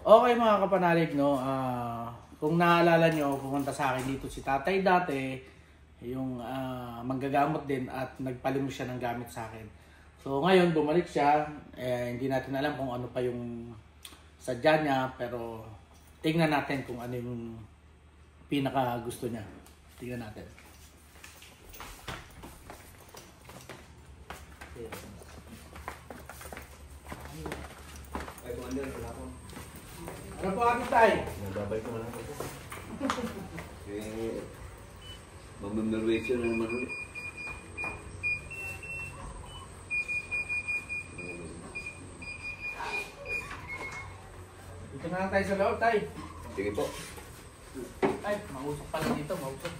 Okay mga kapanalig, no? Kung naalala nyo, pumunta sa akin dito si tatay dati, yung manggagamot din at nagpalimos siya ng gamit sa akin. So ngayon, bumalik siya. Hindi natin alam kung ano pa yung sadya niya, pero tingnan natin kung ano yung pinaka gusto niya. Tingnan natin. Ay, Commander, wala ko. Ano po kami tayo? Nababay ko na ako. Mamamilwation na naman ulit. Dito na lang tayo sa loob tayo. Sige po. Ay, mausok pala dito, mausok.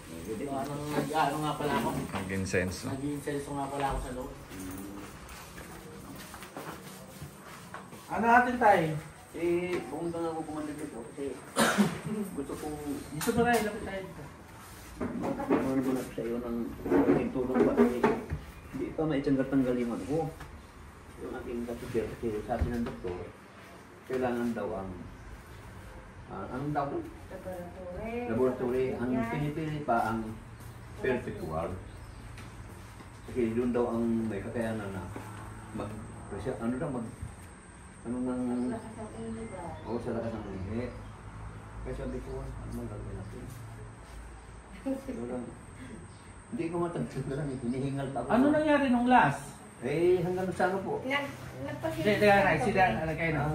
Ano nga pala ako? Nag-insenso. Nag-insenso nga pala ako sa loob. Ano natin tayo? Pumunta na ako Commander dito kasi gusto kong Dito ba tayo? Lapit tayo dito. ano naman ako sa iyo ng tulong ba kasi hindi pa maitanggal-tanggal yung ano ko. Yung aking kasipir kasi sabi ng doktor, kailangan daw ang anong daw? Laboratory. Ang pinipili pa ang perpetual. Kasi doon daw ang may kakayanan na ano nang sa lakas ng ihi. Kaya sabi ko, ano man gagawin natin? Hindi ko matagsasaran, hinihingal pa ako. Ano nangyari nung last? Hanggang sa ano po? Hindi, teka na, sila, kayo na.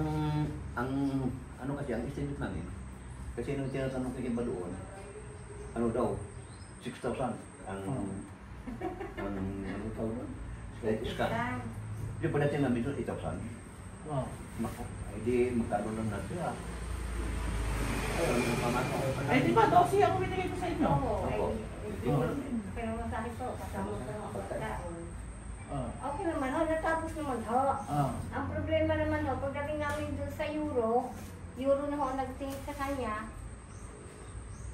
Ano kasi, ang estimate namin, kasi nung tinatanong ko iba doon, ano daw, 6,000 ang tawag? Scan. Yung pala namin doon, 8,000. Oh. Naku, ay di magkano lang natin ah. Ayun, pamasok ko pa Ay, di ba, dosi ako binigay ko sa inyo? Opo. Pero masahe po, kasama ko ng pagkaon. Oh. Okay naman ho, natapos naman ho. Oh. Ang problema naman ho, pagdating namin doon sa Euro na ho nagtingin sa kanya,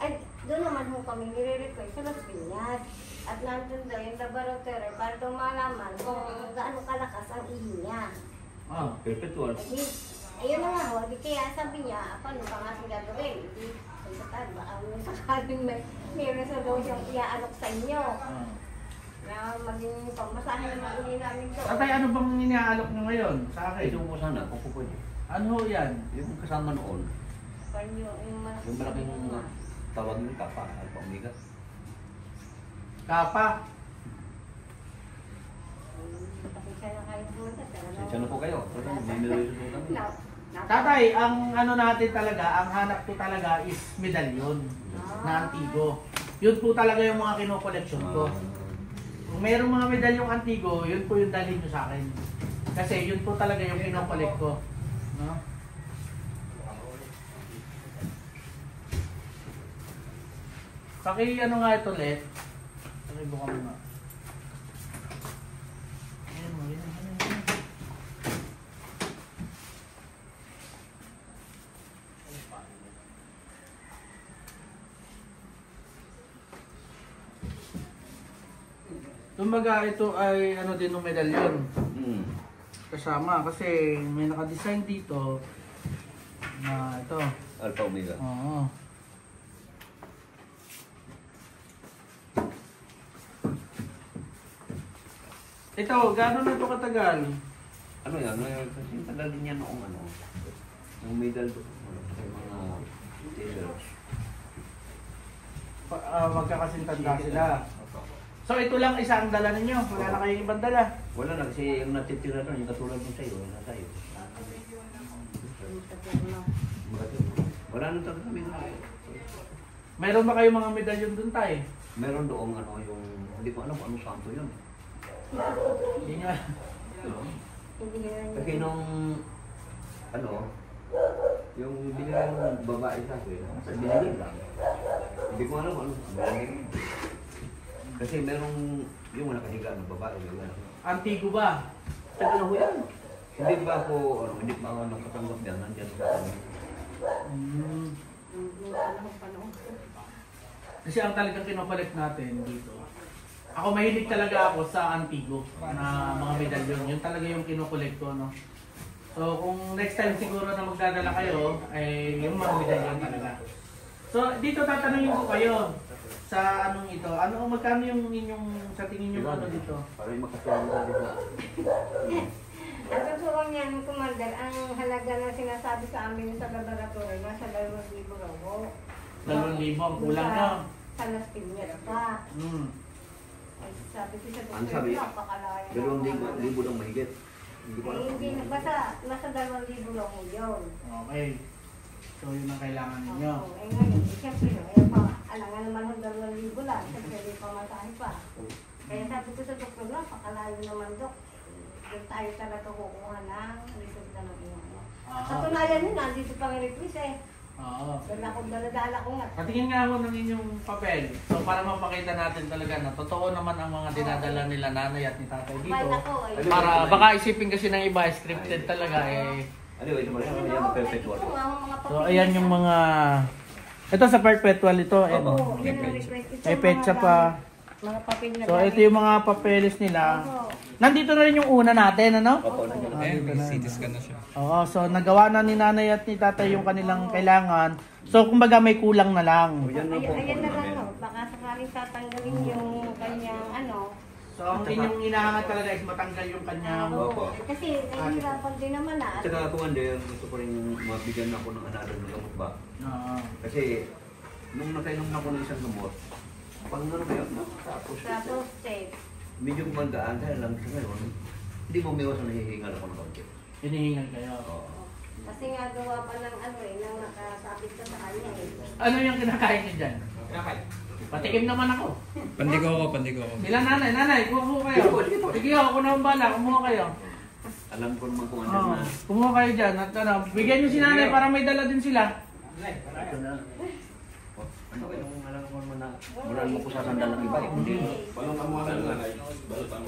ay doon naman ho kami nire-request sa Las Piñas. At nandun daw yung laboratory para daw malaman kung gaano kalakas ang ihi niya. Oh. Perpetual. Ayun na nga ho, di kaya sabi niya, paano pa nga siya gagawin? Di, baka sakaling meron sa daw siyang iaalok sa inyo. Oh. Na maging pamasahe naman uli namin doon. Tatay, ano bang iniaalok nyo ngayon sa Ay, akin? doon ko sana, kung pwede. Ano ho yan? Yung kasama noon, Panyo, yung yung malaking tawag ng kapa, alpha omega. Kapa? Pasensya na kayo po. Sensya na po kayo. May nilawin po kami. Tatay, ang ano natin talaga, ang hanap ko talaga is medalyon na antigo. Yun po talaga yung mga kinokoleksyon ko. Kung mayroong mga medalyong antigo, yun po yung dalhin nyo sa akin. Kasi yun po talaga yung kinokolekt ko. No? Paki ano nga ito ulit. Buka mo nga. Ayan mo, ayan. Kumbaga ito ay ano din ng medalyon. Kasama kasi may naka-design dito na ito. Alpha omega. Oo. Ito, gaano na ito katagal? Ano yan? Kasi tagal din yan noong ano. Yung medal doon. Yung mga teachers. Magkakasintanda sila. So ito lang isa ang dala ninyo? Wala na kayong ibang dala? Wala na kasi yung natitira doon, yung katulad mo sa'yo, wala sa'yo. Wala na talaga kami na. Meron ba kayong mga medalyon dun tayo? Meron doong ano yung, hindi ko alam kung anong santo yun. Hindi nga. Kasi nung, ano, yung binigay ng babae sa akin, binigay lang. Hindi ko alam ano, kasi merong yung nakahiga ng babae. Antigo ba? Tagal na ho yan. Hindi ba ako, ano, hindi ba ako nakatanggap yan, nandiyan sa kami. Kasi ang talagang kinokolekt natin dito. Ako mahilig talaga ako sa antigo na mga medalyon. Yun talaga yung kinokolekt ko, no? So kung next time siguro na magdadala kayo, ay yung mga medalyon talaga. So dito tatanungin ko kayo sa anong ito. Ano magkano yung inyong sa tingin niyo ano dito? Para yung makasama sa dito. Ang totoo niyan, Commander, ang halaga na sinasabi sa amin sa laboratory, nasa 2,000 raw. 2,000 ang kulang na. Sa Las Piñas pa. Ay, sabi ko sa Ang doktor, sabi, napakalaya. 2,000 lang mahigit. Hindi ko alam. Hindi, basta nasa 2,000 lang yun. Okay. So yun ang kailangan ninyo. Oo, eh ngayon, siyempre, eh, pa, alangan naman ng 2,000 lang, siyempre, may pamasahe pa. Kaya sabi ko sa doktor, napakalayo naman, Dok. Doon tayo talaga kukuha ng result na ng iyong ano. Sa tunayan yun, nandito pang request eh. Oo. Dala ko nga. Patingin nga ako ng inyong papel. So para mapakita natin talaga na totoo naman ang mga dinadala nila nanay at ni tatay dito. Ba't ako, ay. Para baka isipin kasi ng iba, scripted talaga eh. Anyway, yung perpetual. So ayan yung mga... Ito sa perpetual ito. Opo. Oo, yun ang request. Ito, May petsa pa. Mga papel na So ito yung mga papeles nila. Nandito na rin yung una natin, ano? Opo, nandiyan na. Eh, may CT scan na siya. Oo, so nagawa na ni nanay at ni tatay yung kanilang kailangan. So kumbaga may kulang na lang. Yan na po. Ayan na lang, no? Baka sakaling tatanggalin yung kanyang ano. So ang inyong inahangat talaga is matanggal yung kanyang... Opo. Kasi nahihirapan din naman na. Tsaka kung hindi, gusto ko rin mabigyan ako ng another na gamot ba? Oo. Kasi nung nakainom na ako ng isang gamot, pang ano kayo, tapos Safe. medyo gumagaan, kaya lang sa ngayon, hindi mo may na nahihingal ako ng kaunti. Hinihingal kayo. Oo. Kasi nga gawa pa ng ano eh, nang nakasapit ka sa kanya eh. Ano yung kinakain niyo dyan? Patikim naman ako. Pandigo ako, pandigo ako. Sila nanay, nanay, kumuha kayo. Sige ako na ang bala, kumuha kayo. Alam ko naman kung ano Oo, na. kumuha kayo dyan. At ano, bigyan niyo si nanay para may dala din sila. Ito na. Ano kayo kung alam ko naman na mulan mo ko sa sandal ng iba. Hindi.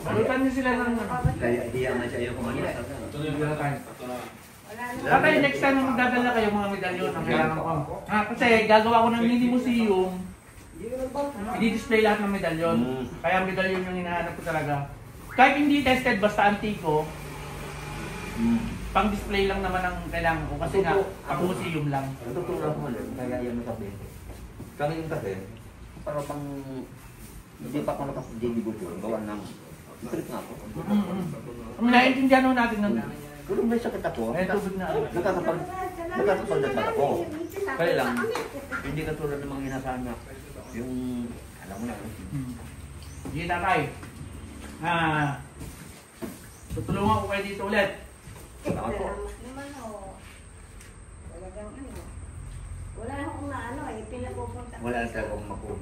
Balutan niyo sila ng ano. Kaya hiya na siya yung kumanya. Wala na. Tatay, next time na magdadala kayo mga medalyon ang kailangan ko. Kasi gagawa ko ng mini museum. I-display lahat ng medalyon. Kaya medalyon yung hinahanap ko talaga. Kahit hindi tested, basta antiko, pang display lang naman ang kailangan ko. Kasi nga, ang museum lang. Natutulog ko ulit, kaya yan sabi. Kami yung kasi, para pang hindi pa ako nakapag-dibigod yun, gawa ng trip nga ako. Naintindihan ho natin nun. Pero may sakit ako, May tubig na. nakakapagdapat ako. Kaya lang, hindi ka tulad ng mga inasahan na yung, alam mo na, Sige tatay. Tutulungan ko kayo dito ulit. Salamat naman o. Talagang ano. Wala na akong naano eh, pinapupunta. wala na talaga akong makuha.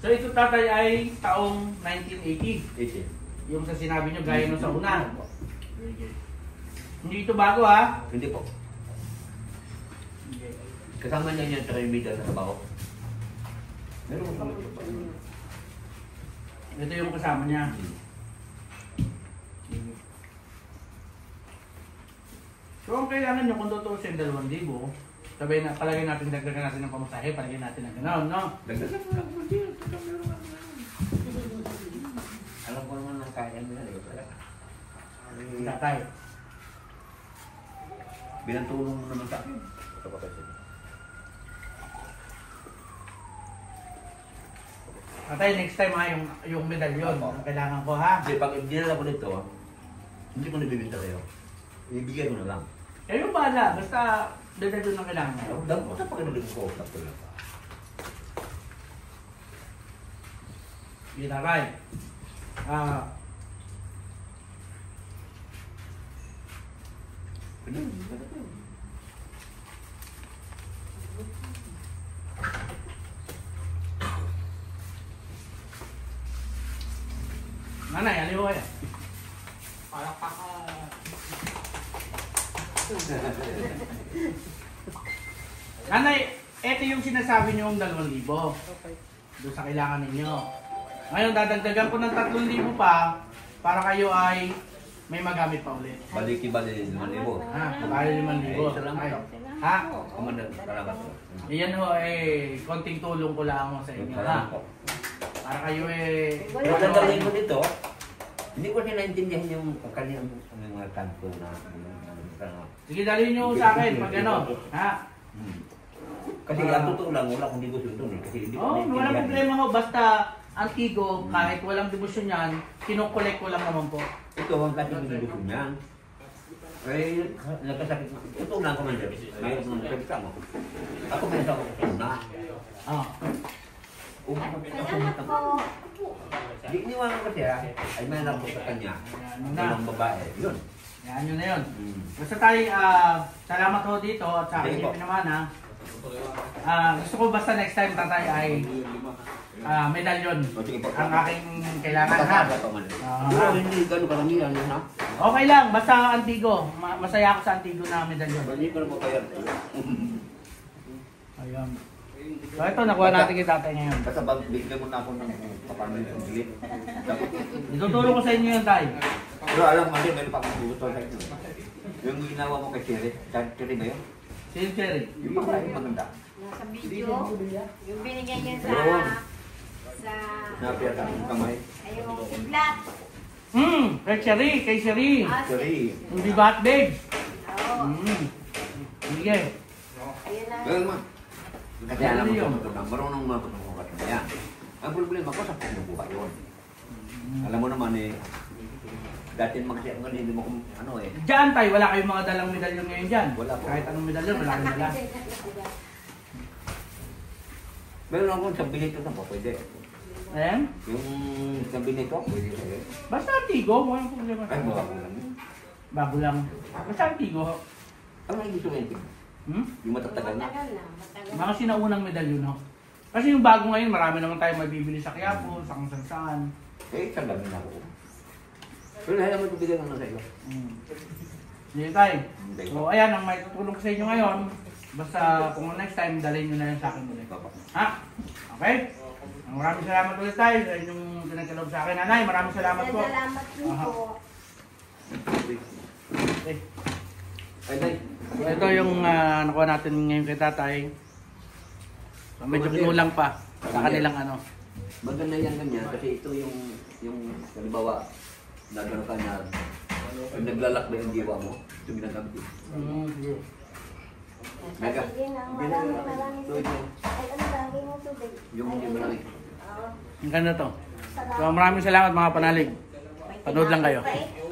So ito tatay ay taong 1980. 18. Yung sa sinabi nyo, gaya nung sa una. Hindi ito bago ha? Hindi po. Kasama niya yung trimidal na trabaho. Meron ko Ito yung kasama niya. So ang kailangan nyo kung tutusin 2,000, sabay na, palagay natin, dagdagan natin ng pamasahe, palagay natin ng gano'n, no? dagdagan lang mo din. Alam ko naman ang kaya nila. Tatay. Binantulong mo naman sa akin. Ito pa kasi. Tatay, next time ha, yung medalyon, ang kailangan ko ha. Kasi pag dinala ko nito, hindi ko nabibinta kayo. Ibigay ko na lang. Eh yung bahala, basta medalyon ang kailangan ko. Dapat sa pagkanulig ko, tapos lang. Sige tatay. Nanay, aliw kayo. Nanay, eto yung sinasabi niyo yung 2,000. Doon sa kailangan ninyo. Ngayon, dadagdagan ko ng 3,000 pa para kayo ay may magamit pa ulit. Balik-ibalik 5,000. Ha, bali 5,000. Salamat. Ay, ha? Kumandan, salamat po. Iyan ho, konting tulong ko lang sa inyo. Ha? Salamat po. Para kayo Magandang linggo nito. Para kayo Magandang linggo nito. 2,000 Magandang linggo nito. Hindi ko siya naintindihan yung kanyang mga kanto na Sige, dalhin nyo sa akin pag ano. Ha? Kasi ang totoo lang, wala akong debosyon doon eh. Kasi hindi ko Oo, naintindihan. walang problema ho. Basta Antigo, kahit walang debosyon yan, kinukolek ko lang naman po. Ito ang klaseng debosyon niya. Ay, nagkasakit na. Totoo lang, Commander. Mayroon ng nagkasakit mo. Ako may nasa ako sa una. Ah. Salamat po. Di iniwanan ko siya, ay may anak ko sa kanya. Walang babae. Yun. Yan yun na yun. Hmm. Basta tayo, salamat ho dito at sa akin yung pinamana. Gusto ko basta next time tatay ay medalyon ang aking kailangan ha. Pero hindi gano'ng karamihan yun ha. Okay lang, basta Antigo. Masaya ako sa Antigo na medalyon. Hindi ko na mapayar sa'yo. Ayun. So ito, nakuha natin kay tatay ngayon. Basta bigyan mo na ako ng kapamilya ng gilit. Ituturo ko sa inyo yun tayo. Pero alam mo, meron pa akong gusto sa inyo. Yung ginawa mo kay Cherry, Cherry ba yun? Cherry. Yung pakain maganda. Nasa video, yung binigyan niya Yun. sa Napiyat ang kamay. ayong kidlat. Kay Cherry. Cherry. Hindi ba babe? Oo. Sige. Ayun na. Ganun ma. Kasi alam mo sa marunong mga patumukat na yan. Ang problema ko sa pagbubuka yun. Alam mo naman eh, dati naman kasi ako hindi mo kung ano eh. Diyan tayo, wala kayong mga dalang medalyon ngayon dyan. Wala po. Kahit anong medalyon, wala kayong dala. Meron akong sa binito na po, pwede. Ayan. Yung sa binito, pwede sa'yo. Basta Antigo, walang problema. Ay, bawa ko lang. Bago lang. Basta Antigo. Ang may gusto rin. Yung matatagal na. Matagal na, matagal. Mga sinaunang medalyon ho. Kasi yung bago ngayon, marami naman tayo mabibili sa Quiapo, sa kung saan. Eh, isang dami na ako. Pero lahat naman ito bigyan ko na sa'yo. Sige tayo. So ayan, ang may tutulong ko sa inyo ngayon. Basta kung next time, dalhin nyo na yan sa akin ulit. Ha? Okay? Maraming salamat ulit tayo sa inyong pinagkaloob sa akin. Nanay, maraming salamat po. Salamat din po. Okay. Ay, day. So ito yung nakuha natin ngayon kay tatay. So, medyo kinulang pa sa kanilang ano. Maganda yan ganyan kasi ito yung halimbawa, nagano ka na, pag naglalakbay ang diwa mo, ito ginagamit. Mega. Sige na, maraming So ito, ay, ano lagi mo tubig? yung hindi malaki. Oo. Ang ganda to. So maraming salamat mga panalig. Panood lang kayo. Pait.